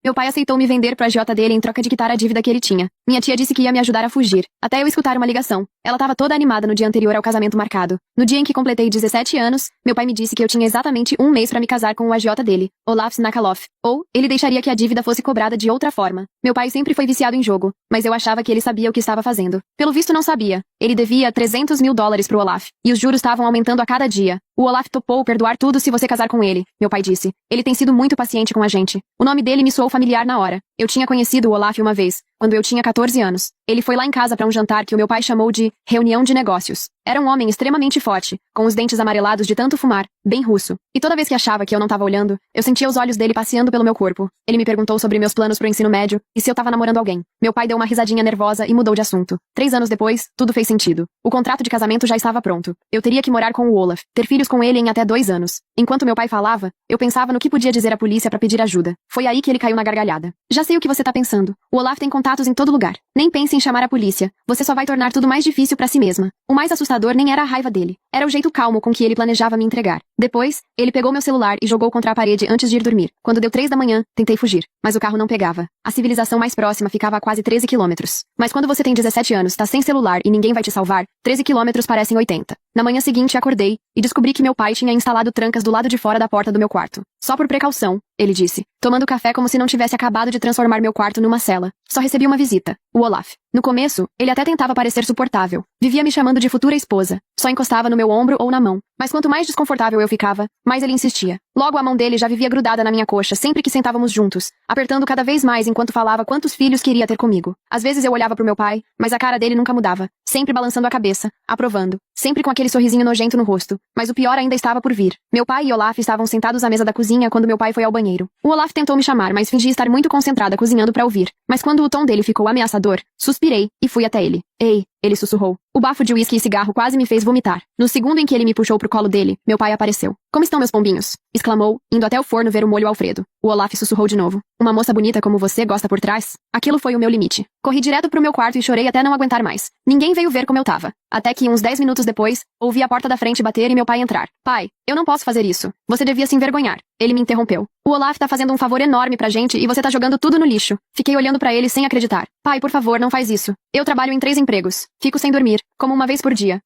Meu pai aceitou me vender pro agiota dele em troca de quitar a dívida que ele tinha. Minha tia disse que ia me ajudar a fugir, até eu escutar uma ligação. Ela estava toda animada no dia anterior ao casamento marcado. No dia em que completei 17 anos, meu pai me disse que eu tinha exatamente um mês para me casar com o agiota dele, Olaf Snakaloff, ou ele deixaria que a dívida fosse cobrada de outra forma. Meu pai sempre foi viciado em jogo, mas eu achava que ele sabia o que estava fazendo. Pelo visto não sabia. Ele devia $300 mil pro Olaf, e os juros estavam aumentando a cada dia. O Olaf topou perdoar tudo se você casar com ele, meu pai disse. Ele tem sido muito paciente com a gente. O nome dele me soou familiar na hora. Eu tinha conhecido o Olaf uma vez, quando eu tinha 14 anos. Ele foi lá em casa para um jantar que o meu pai chamou de reunião de negócios. Era um homem extremamente forte, com os dentes amarelados de tanto fumar, bem russo. E toda vez que achava que eu não estava olhando, eu sentia os olhos dele passeando pelo meu corpo. Ele me perguntou sobre meus planos pro ensino médio e se eu estava namorando alguém. Meu pai deu uma risadinha nervosa e mudou de assunto. 3 anos depois, tudo fez sentido. O contrato de casamento já estava pronto. Eu teria que morar com o Olaf, ter filhos com ele em até 2 anos. Enquanto meu pai falava, eu pensava no que podia dizer à polícia para pedir ajuda. Foi aí que ele caiu na gargalhada. Já sei o que você tá pensando. O Olaf tem contatos em todo lugar. Nem pense em chamar a polícia. Você só vai tornar tudo mais difícil para si mesma. O mais assustador nem era a raiva dele. Era o jeito calmo com que ele planejava me entregar. Depois, ele pegou meu celular e jogou contra a parede antes de ir dormir. Quando deu 3 da manhã, tentei fugir. Mas o carro não pegava. A civilização mais próxima ficava a quase 13 quilômetros. Mas quando você tem 17 anos, tá sem celular e ninguém vai te salvar, 13 quilômetros parecem 80. Na manhã seguinte, acordei e descobri que meu pai tinha instalado trancas do lado de fora da porta do meu quarto. Só por precaução, ele disse, tomando café como se não tivesse acabado de transformar meu quarto numa cela. Só recebi uma visita, o Olaf. No começo, ele até tentava parecer suportável. Vivia me chamando de futura esposa. Só encostava no meu ombro ou na mão. Mas quanto mais desconfortável eu ficava, mais ele insistia. Logo a mão dele já vivia grudada na minha coxa sempre que sentávamos juntos, apertando cada vez mais enquanto falava quantos filhos queria ter comigo. Às vezes eu olhava pro meu pai, mas a cara dele nunca mudava, sempre balançando a cabeça, aprovando, sempre com aquele sorrisinho nojento no rosto. Mas o pior ainda estava por vir. Meu pai e Olaf estavam sentados à mesa da cozinha quando meu pai foi ao banheiro. O Olaf tentou me chamar, mas fingi estar muito concentrada cozinhando para ouvir. Mas quando o tom dele ficou ameaçador, suspirei e fui até ele. Ei, ele sussurrou. O bafo de uísque e cigarro quase me fez vomitar. No segundo em que ele me puxou pro colo dele, meu pai apareceu. Como estão meus pombinhos? Exclamou, indo até o forno ver o molho Alfredo. O Olaf sussurrou de novo. Uma moça bonita como você gosta por trás? Aquilo foi o meu limite. Corri direto pro meu quarto e chorei até não aguentar mais. Ninguém veio ver como eu tava. Até que, uns 10 minutos depois, ouvi a porta da frente bater e meu pai entrar. Pai, eu não posso fazer isso. Você devia se envergonhar. Ele me interrompeu. O Olaf tá fazendo um favor enorme pra gente e você tá jogando tudo no lixo. Fiquei olhando pra ele sem acreditar. Pai, por favor, não faz isso. Eu trabalho em 3 empregos. Fico sem dormir, como uma vez por dia.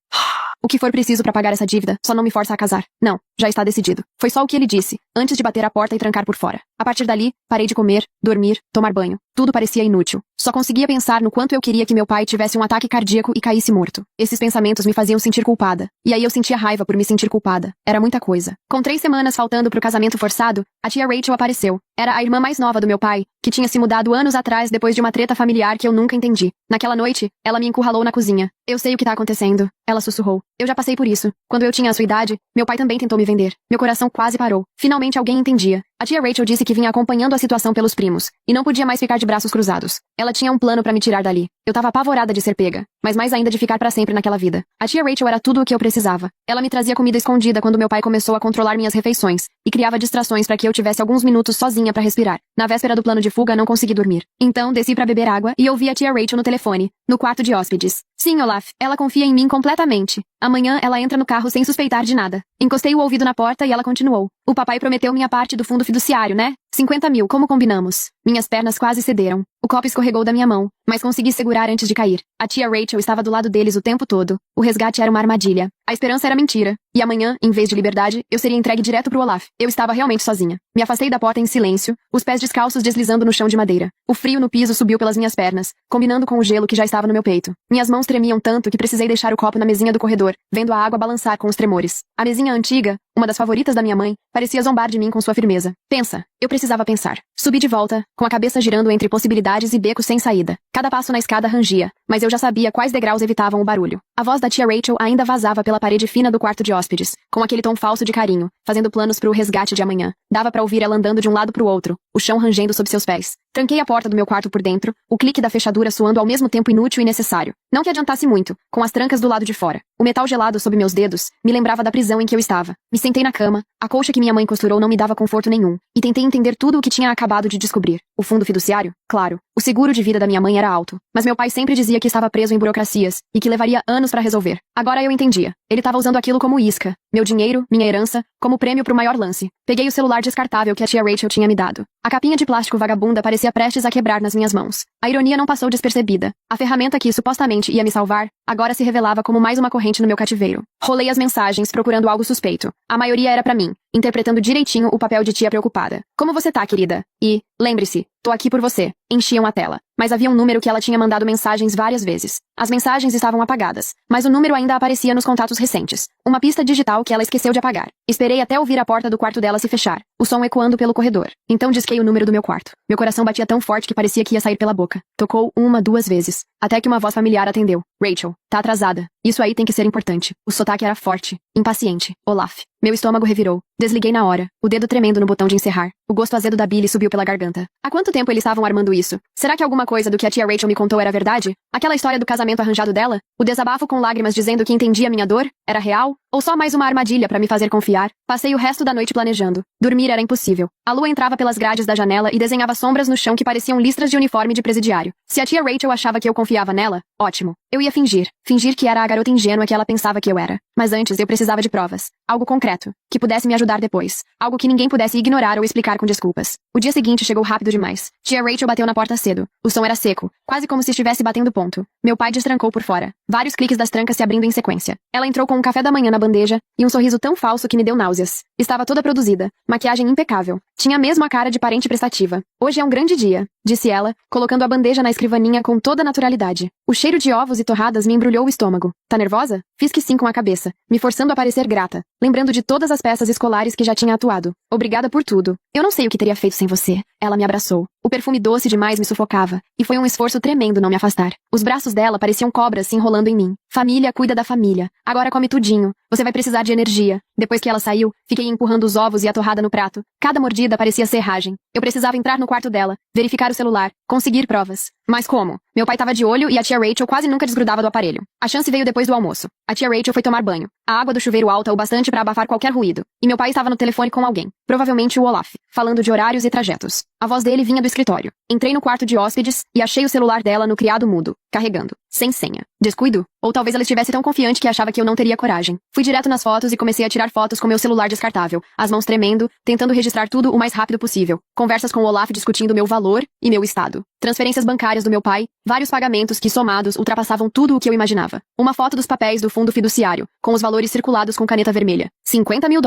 O que for preciso pra pagar essa dívida, só não me força a casar. Não, já está decidido. Foi só o que ele disse, antes de bater a porta e trancar por fora. A partir dali, parei de comer, dormir, tomar banho. Tudo parecia inútil. Só conseguia pensar no quanto eu queria que meu pai tivesse um ataque cardíaco e caísse morto. Esses pensamentos me faziam sentir culpada. E aí eu sentia raiva por me sentir culpada. Era muita coisa. Com 3 semanas faltando pro casamento forçado, a tia Rachel apareceu. Era a irmã mais nova do meu pai, que tinha se mudado anos atrás depois de uma treta familiar que eu nunca entendi. Naquela noite, ela me encurralou na cozinha. Eu sei o que tá acontecendo. Ela sussurrou. Eu já passei por isso. Quando eu tinha a sua idade, meu pai também tentou me vender. Meu coração quase parou. Finalmente alguém entendia. A tia Rachel disse que vinha acompanhando a situação pelos primos, e não podia mais ficar de braços cruzados. Ela tinha um plano pra me tirar dali. Eu tava apavorada de ser pega, mas mais ainda de ficar pra sempre naquela vida. A tia Rachel era tudo o que eu precisava. Ela me trazia comida escondida quando meu pai começou a controlar minhas refeições, e criava distrações pra que eu tivesse alguns minutos sozinha pra respirar. Na véspera do plano de fuga, não consegui dormir. Então, desci pra beber água e ouvi a tia Rachel no telefone, no quarto de hóspedes. Sim, Olaf, ela confia em mim completamente. Amanhã ela entra no carro sem suspeitar de nada. Encostei o ouvido na porta e ela continuou. O papai prometeu minha parte do fundo fiduciário, né? 50 mil, como combinamos. Minhas pernas quase cederam. O copo escorregou da minha mão, mas consegui segurar antes de cair. A tia Rachel estava do lado deles o tempo todo. O resgate era uma armadilha. A esperança era mentira. E amanhã, em vez de liberdade, eu seria entregue direto pro Olaf. Eu estava realmente sozinha. Me afastei da porta em silêncio, os pés descalços deslizando no chão de madeira. O frio no piso subiu pelas minhas pernas, combinando com o gelo que já estava no meu peito. Minhas mãos tremiam tanto que precisei deixar o copo na mesinha do corredor, vendo a água balançar com os tremores. A mesinha antiga, uma das favoritas da minha mãe, parecia zombar de mim com sua firmeza. Pensa. Eu precisava pensar. Subi de volta, com a cabeça girando entre possibilidades e becos sem saída. Cada passo na escada rangia, mas eu já sabia quais degraus evitavam o barulho. A voz da tia Rachel ainda vazava pela parede fina do quarto de hóspedes, com aquele tom falso de carinho, fazendo planos pro resgate de amanhã. Dava pra ouvir ela andando de um lado pro outro, o chão rangendo sob seus pés. Tranquei a porta do meu quarto por dentro, o clique da fechadura soando ao mesmo tempo inútil e necessário. Não que adiantasse muito, com as trancas do lado de fora. O metal gelado sob meus dedos me lembrava da prisão em que eu estava. Me sentei na cama, a colcha que minha mãe costurou não me dava conforto nenhum, e tentei entender tudo o que tinha acabado de descobrir. O fundo fiduciário? Claro. O seguro de vida da minha mãe era alto, mas meu pai sempre dizia que estava preso em burocracias, e que levaria anos pra resolver. Agora eu entendia. Ele estava usando aquilo como isca, Meu dinheiro, minha herança, como prêmio pro maior lance. Peguei o celular descartável que a tia Rachel tinha me dado. A capinha de plástico vagabunda parecia prestes a quebrar nas minhas mãos. A ironia não passou despercebida. A ferramenta que supostamente ia me salvar, agora se revelava como mais uma corrente no meu cativeiro. Rolei as mensagens procurando algo suspeito. A maioria era pra mim, interpretando direitinho o papel de tia preocupada. Como você tá, querida? E, lembre-se, tô aqui por você. Enchiam a tela. Mas havia um número que ela tinha mandado mensagens várias vezes. As mensagens estavam apagadas, mas o número ainda aparecia nos contatos recentes. Uma pista digital que ela esqueceu de apagar. Esperei até ouvir a porta do quarto dela se fechar, o som ecoando pelo corredor. Então disquei o número do meu quarto. Meu coração batia tão forte que parecia que ia sair pela boca. Tocou 1, 2 vezes, até que uma voz familiar atendeu. Rachel, tá atrasada. Isso aí tem que ser importante. O sotaque era forte, impaciente. Olaf. Meu estômago revirou. Desliguei na hora, o dedo tremendo no botão de encerrar. O gosto azedo da Billy subiu pela garganta. Há quanto tempo eles estavam armando isso? Será que alguma coisa do que a tia Rachel me contou era verdade? Aquela história do casamento arranjado dela? O desabafo com lágrimas dizendo que entendia minha dor? Era real? Ou só mais uma armadilha para me fazer confiar? Passei o resto da noite planejando. Dormir era impossível. A lua entrava pelas grades da janela e desenhava sombras no chão que pareciam listras de uniforme de presidiário. Se a tia Rachel achava que eu confiava nela, ótimo. Eu ia fingir. Fingir que era a garota ingênua que ela pensava que eu era. Mas antes eu precisava de provas. Algo concreto. Que pudesse me ajudar depois. Algo que ninguém pudesse ignorar ou explicar com desculpas. O dia seguinte chegou rápido demais. Tia Rachel bateu na porta cedo. O som era seco, quase como se estivesse batendo ponto. Meu pai destrancou por fora. Vários cliques das trancas se abrindo em sequência. Ela entrou com um café da manhã na bandeja e um sorriso tão falso que me deu náuseas. Estava toda produzida. Maquiagem impecável. Tinha mesmo a cara de parente prestativa. Hoje é um grande dia, disse ela, colocando a bandeja na escrivaninha com toda naturalidade. O cheiro de ovos e torradas me embrulhou o estômago. Tá nervosa? Fiz que sim com a cabeça, me forçando a parecer grata, lembrando de todas as peças escolares que já tinha atuado. Obrigada por tudo. Eu não sei o que teria feito sem você. Ela me abraçou. O perfume doce demais me sufocava, e foi um esforço tremendo não me afastar. Os braços dela pareciam cobras se enrolando em mim. Família cuida da família. Agora come tudinho. Você vai precisar de energia. Depois que ela saiu, fiquei empurrando os ovos e a torrada no prato. Cada mordida parecia serragem. Eu precisava entrar no quarto dela, verificar o celular, conseguir provas. Mas como? Meu pai estava de olho e a tia Rachel quase nunca desgrudava do aparelho. A chance veio depois do almoço. A tia Rachel foi tomar banho. A água do chuveiro alta o bastante para abafar qualquer ruído. E meu pai estava no telefone com alguém. Provavelmente o Olaf, falando de horários e trajetos. A voz dele vinha do escritório. Entrei no quarto de hóspedes e achei o celular dela no criado mudo, carregando. Sem senha. Descuido? Ou talvez ela estivesse tão confiante que achava que eu não teria coragem. Fui direto nas fotos e comecei a tirar fotos com meu celular descartável, as mãos tremendo, tentando registrar tudo o mais rápido possível. Conversas com o Olaf discutindo meu valor e meu estado. Transferências bancárias do meu pai, vários pagamentos que, somados, ultrapassavam tudo o que eu imaginava. Uma foto dos papéis do fundo fiduciário, com os valores circulados com caneta vermelha. $50 mil.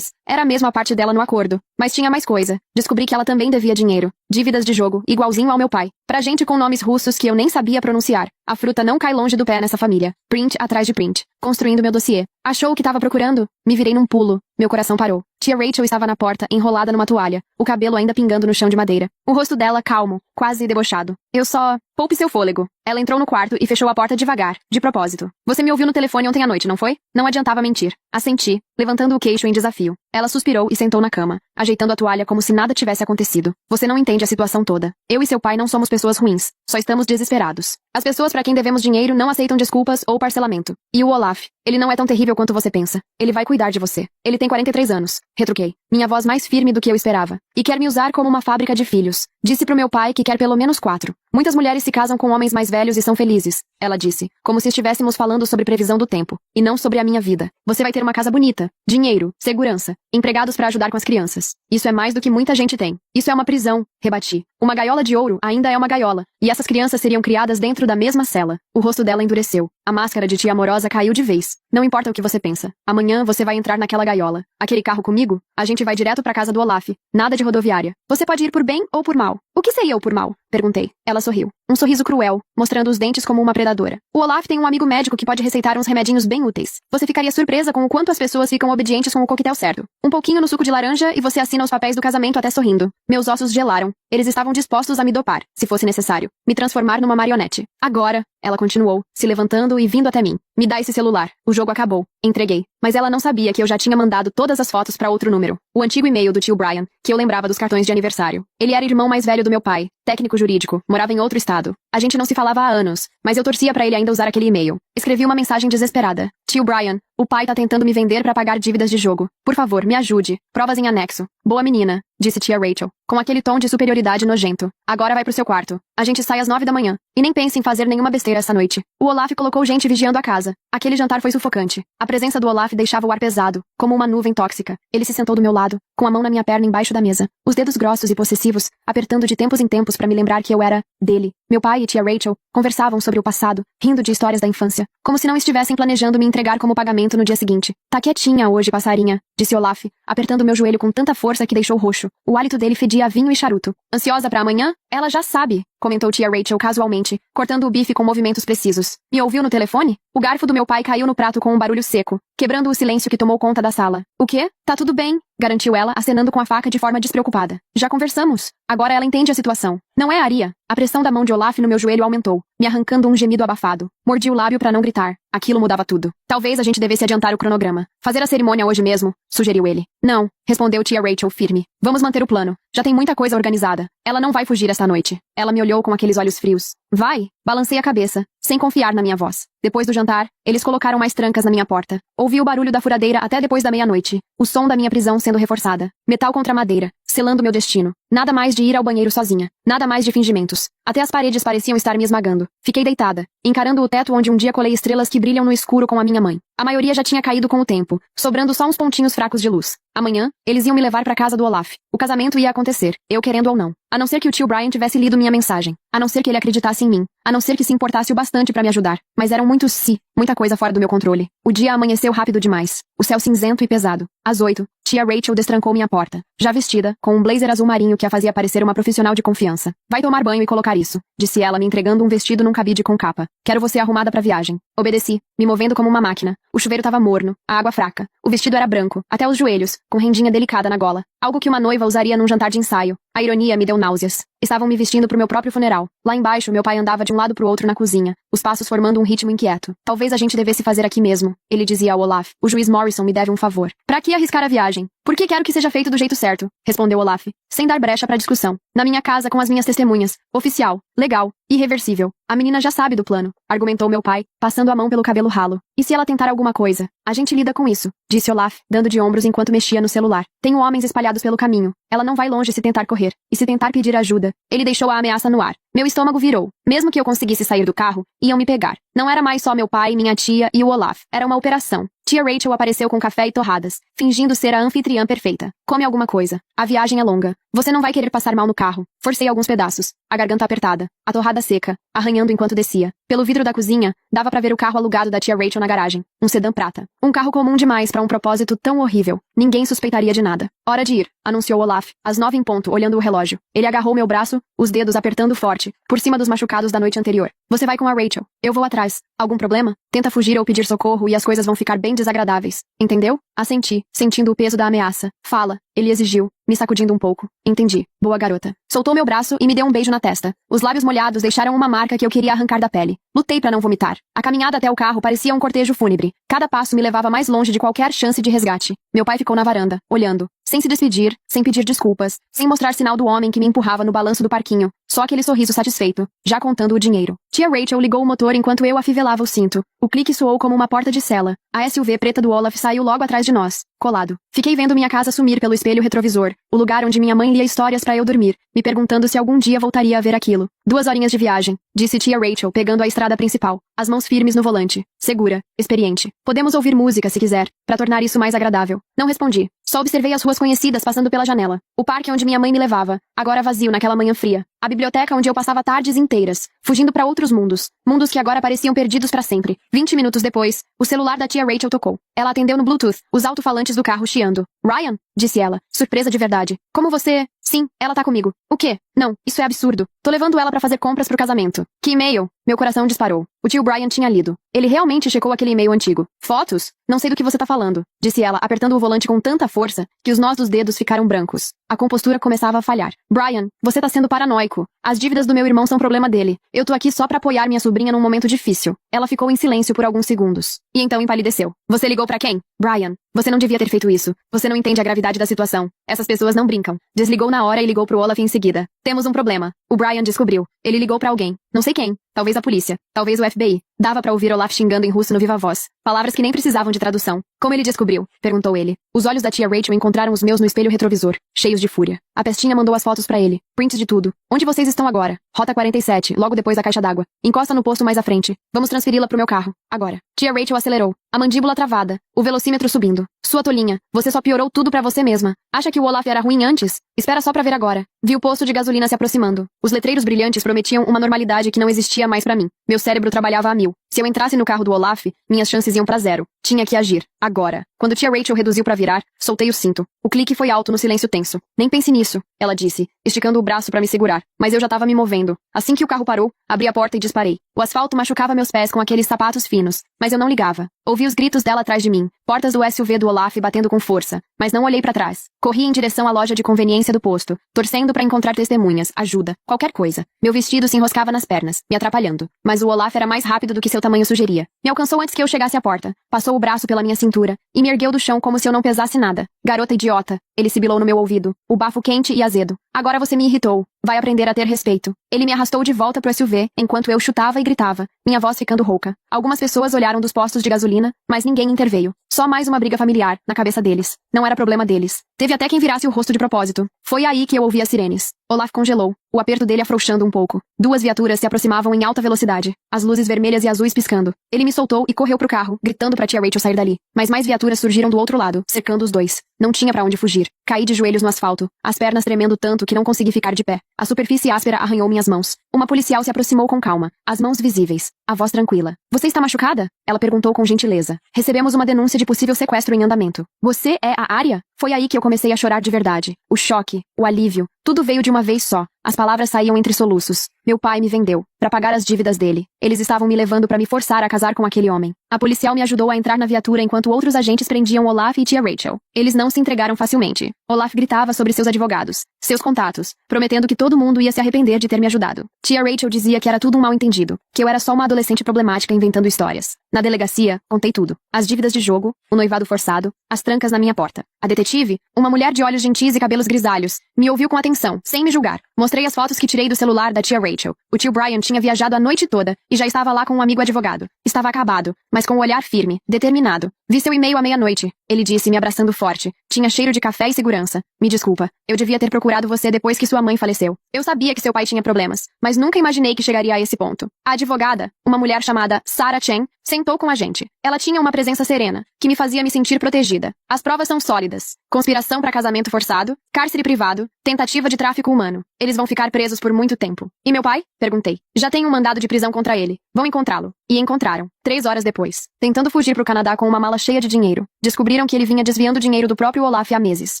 Era mesmo a parte dela no acordo. Mas tinha mais coisa. Descobri que ela também devia dinheiro. Dívidas de jogo, igualzinho ao meu pai. Pra gente com nomes russos que eu nem sabia pronunciar. A fruta não cai longe do pé nessa família. Print atrás de print. Construindo meu dossiê. Achou o que tava procurando? Me virei num pulo. Meu coração parou. Tia Rachel estava na porta, enrolada numa toalha, o cabelo ainda pingando no chão de madeira. O rosto dela calmo, quase debochado. Eu só... Poupe seu fôlego. Ela entrou no quarto e fechou a porta devagar, de propósito. Você me ouviu no telefone ontem à noite, não foi? Não adiantava mentir. Assenti, levantando o queixo em desafio. Ela suspirou e sentou na cama, ajeitando a toalha como se nada tivesse acontecido. Você não entende a situação toda. Eu e seu pai não somos pessoas ruins. Só estamos desesperados. As pessoas para quem devemos dinheiro não aceitam desculpas ou parcelamento. E o Olaf, ele não é tão terrível quanto você pensa. Ele vai cuidar de você. Ele tem 43 anos. Retruquei. Minha voz mais firme do que eu esperava. E quer me usar como uma fábrica de filhos. Disse pro meu pai que quer pelo menos 4. Muitas mulheres se casam com homens mais velhos e são felizes. Ela disse, como se estivéssemos falando sobre previsão do tempo. E não sobre a minha vida. Você vai ter uma casa bonita. Dinheiro. Segurança. Empregados para ajudar com as crianças. Isso é mais do que muita gente tem. Isso é uma prisão. Rebati. Uma gaiola de ouro ainda é uma gaiola. E essas crianças seriam criadas dentro da mesma cela. O rosto dela endureceu. A máscara de tia amorosa caiu de vez. Não importa o que você pensa. Amanhã você vai entrar naquela gaiola. Aquele carro comigo? A gente vai direto pra casa do Olaf. Nada de rodoviária. Você pode ir por bem ou por mal. O que seria o por mal? Perguntei. Ela sorriu. Um sorriso cruel, mostrando os dentes como uma predadora. O Olaf tem um amigo médico que pode receitar uns remedinhos bem úteis. Você ficaria surpresa com o quanto as pessoas ficam obedientes com o coquetel certo. Um pouquinho no suco de laranja e você assina os papéis do casamento até sorrindo. Meus ossos gelaram. Eles estavam dispostos a me dopar, se fosse necessário. Me transformar numa marionete. Agora, ela continuou, se levantando e vindo até mim. Me dá esse celular. O jogo acabou. Entreguei. Mas ela não sabia que eu já tinha mandado todas as fotos para outro número. O antigo e-mail do tio Brian, que eu lembrava dos cartões de aniversário. Ele era irmão mais velho do meu pai, técnico jurídico, morava em outro estado. A gente não se falava há anos, mas eu torcia para ele ainda usar aquele e-mail. Escrevi uma mensagem desesperada. Tio Brian, o pai tá tentando me vender para pagar dívidas de jogo. Por favor, me ajude. Provas em anexo. Boa menina, disse tia Rachel, com aquele tom de superioridade nojento. Agora vai pro seu quarto. A gente sai às 9 da manhã. E nem pense em fazer nenhuma besteira ser essa noite. O Olaf colocou gente vigiando a casa. Aquele jantar foi sufocante. A presença do Olaf deixava o ar pesado, como uma nuvem tóxica. Ele se sentou do meu lado, com a mão na minha perna embaixo da mesa. Os dedos grossos e possessivos, apertando de tempos em tempos para me lembrar que eu era dele. Meu pai e tia Rachel conversavam sobre o passado, rindo de histórias da infância, como se não estivessem planejando me entregar como pagamento no dia seguinte. Tá quietinha hoje, passarinha, disse Olaf, apertando meu joelho com tanta força que deixou roxo. O hálito dele fedia a vinho e charuto. Ansiosa pra amanhã? Ela já sabe, comentou tia Rachel casualmente, cortando o bife com movimentos precisos. Me ouviu no telefone? O garfo do meu pai caiu no prato com um barulho seco, quebrando o silêncio que tomou conta da sala. O quê? Tá tudo bem, garantiu ela, acenando com a faca de forma despreocupada. Já conversamos. Agora ela entende a situação. Não é Aria. A pressão da mão de Olaf no meu joelho aumentou, me arrancando um gemido abafado. Mordi o lábio para não gritar. Aquilo mudava tudo. Talvez a gente devesse adiantar o cronograma. Fazer a cerimônia hoje mesmo, sugeriu ele. Não, respondeu tia Rachel firme. Vamos manter o plano. Já tem muita coisa organizada. Ela não vai fugir esta noite. Ela me olhou com aqueles olhos frios. Vai? Balancei a cabeça, sem confiar na minha voz. Depois do jantar, eles colocaram mais trancas na minha porta. Ouvi o barulho da furadeira até depois da meia-noite. O som da minha prisão sendo reforçada. Metal contra madeira, selando meu destino. Nada mais de ir ao banheiro sozinha. Nada mais de fingimentos. Até as paredes pareciam estar me esmagando. Fiquei deitada, encarando o teto onde um dia colei estrelas que brilham no escuro com a minha mãe. A maioria já tinha caído com o tempo, sobrando só uns pontinhos fracos de luz. Amanhã, eles iam me levar para casa do Olaf. O casamento ia acontecer, eu querendo ou não. A não ser que o tio Brian tivesse lido minha mensagem. A não ser que ele acreditasse em mim. A não ser que se importasse o bastante para me ajudar. Mas eram muitos se, muita coisa fora do meu controle. O dia amanheceu rápido demais. O céu cinzento e pesado. Às 8, tia Rachel destrancou minha porta. Já vestida, com um blazer azul marinho que a fazia parecer uma profissional de confiança. Vai tomar banho e colocar isso, disse ela me entregando um vestido num cabide com capa. Quero você arrumada pra viagem. Obedeci, me movendo como uma máquina. O chuveiro tava morno, a água fraca. O vestido era branco, até os joelhos, com rendinha delicada na gola. Algo que uma noiva usaria num jantar de ensaio. A ironia me deu náuseas. Estavam me vestindo pro meu próprio funeral. Lá embaixo, meu pai andava de um lado pro outro na cozinha, os passos formando um ritmo inquieto. Talvez a gente devesse fazer aqui mesmo, ele dizia ao Olaf. O juiz Morrison me deve um favor. Pra que arriscar a viagem? Porque quero que seja feito do jeito certo, respondeu Olaf, sem dar brecha pra discussão. Na minha casa com as minhas testemunhas. Oficial, legal, irreversível. A menina já sabe do plano, argumentou meu pai, passando a mão pelo cabelo ralo. E se ela tentar alguma coisa? A gente lida com isso, disse Olaf, dando de ombros enquanto mexia no celular. Tenho homens espalhados pelo caminho. Ela não vai longe se tentar correr. E se tentar pedir ajuda? Ele deixou a ameaça no ar. Meu estômago virou. Mesmo que eu conseguisse sair do carro, iam me pegar. Não era mais só meu pai, minha tia e o Olaf. Era uma operação. Tia Rachel apareceu com café e torradas, fingindo ser a anfitriã perfeita. Come alguma coisa. A viagem é longa. Você não vai querer passar mal no carro. Forcei alguns pedaços. A garganta apertada. A torrada seca, arranhando enquanto descia. Pelo vidro da cozinha, dava pra ver o carro alugado da tia Rachel na garagem. Um sedã prata. Um carro comum demais pra um propósito tão horrível. Ninguém suspeitaria de nada. Hora de ir, anunciou Olaf, às 9 em ponto, olhando o relógio. Ele agarrou meu braço, os dedos apertando forte, por cima dos machucados da noite anterior. Você vai com a Rachel. Eu vou atrás. Algum problema? Tenta fugir ou pedir socorro e as coisas vão ficar bem desagradáveis. Entendeu? Assenti, sentindo o peso da ameaça. Fala, ele exigiu, me sacudindo um pouco. Entendi. Boa garota. Soltou meu braço e me deu um beijo na testa. Os lábios molhados deixaram uma marca que eu queria arrancar da pele. Lutei pra não vomitar. A caminhada até o carro parecia um cortejo fúnebre. Cada passo me levava mais longe de qualquer chance de resgate. Meu pai ficou na varanda, olhando, sem se despedir, sem pedir desculpas, sem mostrar sinal do homem que me empurrava no balanço do parquinho. Só aquele sorriso satisfeito, já contando o dinheiro. Tia Rachel ligou o motor enquanto eu afivelava o cinto. O clique soou como uma porta de cela. A SUV preta do Olaf saiu logo atrás de nós, colado. Fiquei vendo minha casa sumir pelo espelho retrovisor, o lugar onde minha mãe lia histórias pra eu dormir, me perguntando se algum dia voltaria a ver aquilo. 2 horinhas de viagem, disse tia Rachel, pegando a estrada principal, as mãos firmes no volante. Segura, experiente. Podemos ouvir música se quiser, pra tornar isso mais agradável. Não respondi. Só observei as ruas conhecidas passando pela janela. O parque onde minha mãe me levava, agora vazio naquela manhã fria. A biblioteca onde eu passava tardes inteiras, fugindo pra outros mundos. Mundos que agora pareciam perdidos pra sempre. 20 minutos depois, o celular da tia Rachel tocou. Ela atendeu no Bluetooth, os alto-falantes do carro chiando. Ryan? Disse ela, surpresa de verdade. Como você... Sim, ela tá comigo. O quê? Não, isso é absurdo. Tô levando ela pra fazer compras pro casamento. Que e-mail? Meu coração disparou. O tio Brian tinha lido. Ele realmente checou aquele e-mail antigo. Fotos? Não sei do que você tá falando, disse ela, apertando o volante com tanta força que os nós dos dedos ficaram brancos. A compostura começava a falhar. Brian, você tá sendo paranoico. As dívidas do meu irmão são problema dele. Eu tô aqui só pra apoiar minha sobrinha num momento difícil. Ela ficou em silêncio por alguns segundos. E então empalideceu. Você ligou pra quem? Brian, você não devia ter feito isso. Você não entende a gravidade da situação. Essas pessoas não brincam. Desligou na hora e ligou pro Olaf em seguida. Temos um problema. O Brian descobriu. Ele ligou pra alguém. Não sei quem. Talvez a polícia. Talvez o FBI. Dava pra ouvir Olaf xingando em russo no viva voz. Palavras que nem precisavam de tradução. Como ele descobriu? Perguntou ele. Os olhos da tia Rachel encontraram os meus no espelho retrovisor, cheios de fúria. A pestinha mandou as fotos pra ele. Prints de tudo. Onde vocês estão agora? Rota 47, logo depois da caixa d'água. Encosta no posto mais à frente. Vamos transferi-la pro meu carro. Agora. Tia Rachel acelerou. A mandíbula travada. O velocímetro subindo. Sua tolinha. Você só piorou tudo pra você mesma. Acha que o Olaf era ruim antes? Espera só pra ver agora. Vi o posto de gasolina se aproximando. Os letreiros brilhantes prometiam uma normalidade que não existia mais pra mim. Meu cérebro trabalhava a mil. Se eu entrasse no carro do Olaf, minhas chances iam pra zero. Tinha que agir. Agora. Quando tia Rachel reduziu pra virar, soltei o cinto. O clique foi alto no silêncio tenso. Nem pense nisso, ela disse, esticando o braço pra me segurar. Mas eu já tava me movendo. Assim que o carro parou, abri a porta e disparei. O asfalto machucava meus pés com aqueles sapatos finos, mas eu não ligava. Ouvi os gritos dela atrás de mim, portas do SUV do Olaf batendo com força, mas não olhei pra trás. Corri em direção à loja de conveniência do posto, torcendo pra encontrar testemunhas, ajuda, qualquer coisa. Meu vestido se enroscava nas pernas, me atrapalhando. Mas o Olaf era mais rápido do que seu tamanho sugeria. Me alcançou antes que eu chegasse à porta, passou o braço pela minha cintura e me ergueu do chão como se eu não pesasse nada. Garota idiota, ele sibilou no meu ouvido, o bafo quente e azedo. Agora você me irritou. Vai aprender a ter respeito. Ele me arrastou de volta pro SUV, enquanto eu chutava e gritava, minha voz ficando rouca. Algumas pessoas olharam dos postos de gasolina, mas ninguém interveio. Só mais uma briga familiar, na cabeça deles. Não era problema deles. Teve até quem virasse o rosto de propósito. Foi aí que eu ouvi as sirenes. Olaf congelou, o aperto dele afrouxando um pouco. Duas viaturas se aproximavam em alta velocidade, as luzes vermelhas e azuis piscando. Ele me soltou e correu pro carro, gritando pra tia Rachel sair dali. Mas mais viaturas surgiram do outro lado, cercando os dois. Não tinha pra onde fugir. Caí de joelhos no asfalto, as pernas tremendo tanto que não consegui ficar de pé. A superfície áspera arranhou minhas mãos. Uma policial se aproximou com calma, as mãos visíveis, a voz tranquila. Você está machucada? Ela perguntou com gentileza. Recebemos uma denúncia de possível sequestro em andamento. Você é a Arya? Foi aí que eu comecei a chorar de verdade. O choque, o alívio, tudo veio de uma vez só. As palavras saíam entre soluços. Meu pai me vendeu, para pagar as dívidas dele. Eles estavam me levando para me forçar a casar com aquele homem. A policial me ajudou a entrar na viatura enquanto outros agentes prendiam Olaf e tia Rachel. Eles não se entregaram facilmente. Olaf gritava sobre seus advogados, seus contatos, prometendo que todo mundo ia se arrepender de ter me ajudado. Tia Rachel dizia que era tudo um mal-entendido, que eu era só uma adolescente problemática inventando histórias. Na delegacia, contei tudo. As dívidas de jogo, o noivado forçado, as trancas na minha porta. A detetive, uma mulher de olhos gentis e cabelos grisalhos, me ouviu com atenção, sem me julgar. Mostrei as fotos que tirei do celular da tia Rachel. O tio Brian tinha viajado a noite toda e já estava lá com um amigo advogado. Estava acabado, mas com o olhar firme, determinado. Vi seu e-mail à meia-noite, ele disse, me abraçando forte. Tinha cheiro de café e segurança. Me desculpa, eu devia ter procurado você depois que sua mãe faleceu. Eu sabia que seu pai tinha problemas, mas nunca imaginei que chegaria a esse ponto. A advogada, uma mulher chamada Sarah Chen, sentou com a gente. Ela tinha uma presença serena, que me fazia me sentir protegida. As provas são sólidas. Conspiração para casamento forçado, cárcere privado, tentativa de tráfico humano. Eles vão ficar presos por muito tempo. E meu pai? Perguntei. Já tem um mandado de prisão contra ele. Vão encontrá-lo. E encontraram. 3 horas depois. Tentando fugir pro Canadá com uma mala cheia de dinheiro. Descobriram que ele vinha desviando dinheiro do próprio Olaf há meses.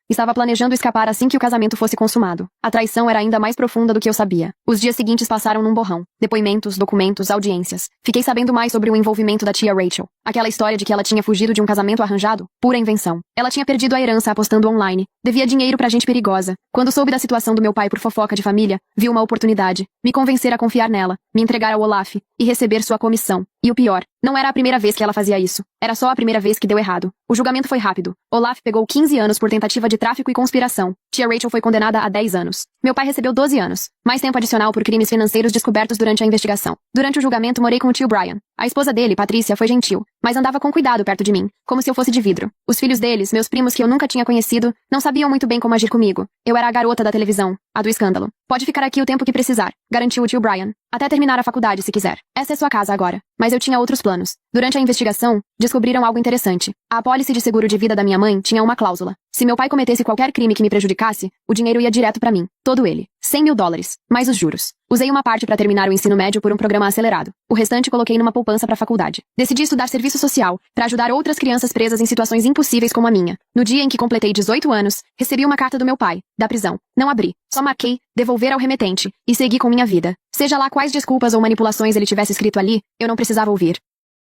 Estava planejando escapar assim que o casamento fosse consumado. A traição era ainda mais profunda do que eu sabia. Os dias seguintes passaram num borrão. Depoimentos, documentos, audiências. Fiquei sabendo mais sobre o envolvimento da tia Rachel. Aquela história de que ela tinha fugido de um casamento arranjado? Pura invenção. Ela tinha perdido a herança apostando online. Devia dinheiro pra gente perigosa. Quando soube da situação do meu pai por fofoca de família, vi uma oportunidade. Me convencer a confiar nela, me entregar ao Olaf e receber sua comissão. E o pior, não era a primeira vez que ela fazia isso. Era só a primeira vez que deu errado. O julgamento foi rápido. Olaf pegou 15 anos por tentativa de tráfico e conspiração. Tia Rachel foi condenada a 10 anos. Meu pai recebeu 12 anos. Mais tempo adicional por crimes financeiros descobertos durante a investigação. Durante o julgamento, morei com o tio Brian. A esposa dele, Patrícia, foi gentil, mas andava com cuidado perto de mim, como se eu fosse de vidro. Os filhos deles, meus primos que eu nunca tinha conhecido, não sabiam muito bem como agir comigo. Eu era a garota da televisão, a do escândalo. Pode ficar aqui o tempo que precisar, garantiu o tio Brian. Até terminar a faculdade, se quiser. Essa é sua casa agora. Mas eu tinha outros planos. Durante a investigação, descobriram algo interessante. A apólice de seguro de vida da minha mãe tinha uma cláusula. Se meu pai cometesse qualquer crime que me prejudicasse, o dinheiro ia direto pra mim. Todo ele. $100.000, mais os juros. Usei uma parte para terminar o ensino médio por um programa acelerado. O restante coloquei numa poupança para a faculdade. Decidi estudar serviço social, para ajudar outras crianças presas em situações impossíveis como a minha. No dia em que completei 18 anos, recebi uma carta do meu pai, da prisão. Não abri, só marquei, devolver ao remetente, e segui com minha vida. Seja lá quais desculpas ou manipulações ele tivesse escrito ali, eu não precisava ouvir.